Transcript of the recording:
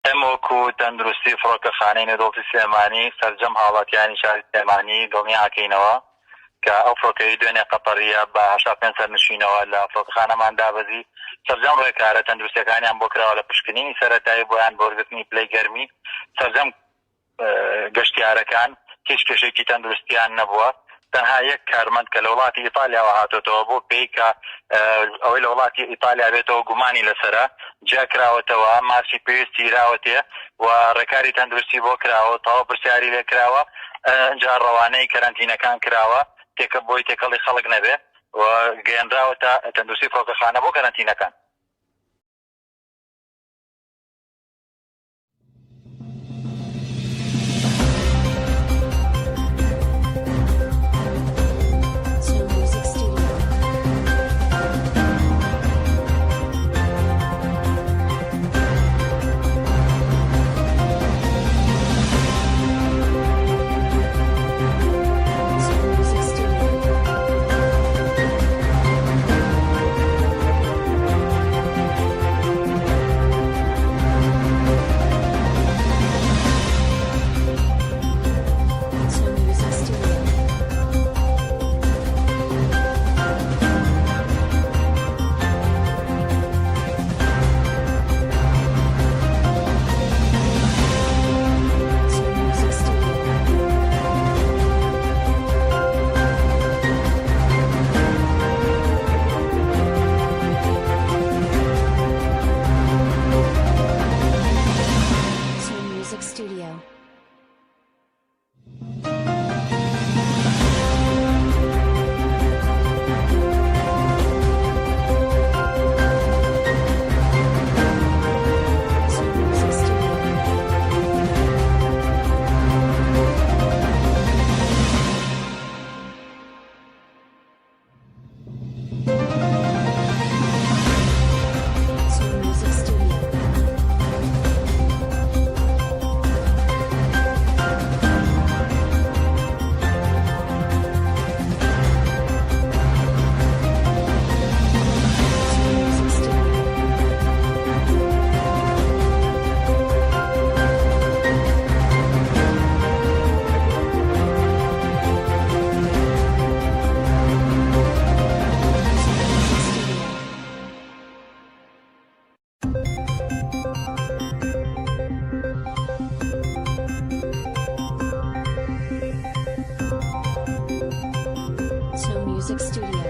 ئەمەوەکو تەندروستی فڕۆکەخانەی نێودەوڵەتی سلێمانی سەرجەم حاڵەتیانی شاری سلێمانی دڵنیاکەینەوە کە ئەو فڕۆکەی دوێنێ قەتەریە بە 85 سەرنشینەوە لە فڕۆکەخانەمان دابەزی سەرجەم ڕێکارە تەندروستیەکانیان بۆ کراوە لە پشکنینی سەرەتایی بۆیان بۆ وەرگرتنی پلەی گەرمی سەرجەم گەشتیارەکان هیچ کێشێکی تەندروستیان نەبووە تەنها یەک کارمەند کە لە وڵاتی ئیتالیا هاتۆتەوە بۆ پێی کە ئەوەی لە وڵاتی ئیتالیا بێتەوە گومانی لەسرە جاکراوەتەوە ماسی پێویستی راوەتێ و ڕێکاری تەندروستی بۆ کراوە تەواو پرسیاری لێ کراوە ئەنجا ڕەوانەی کەرەنتینەکان کراوە تێکە بۆی تێکەڵی خەڵک نەبێ و گەیەنراوەتە تەندروستی فڕۆکەخانە بۆ کەرەنتینەکان. Music Studio.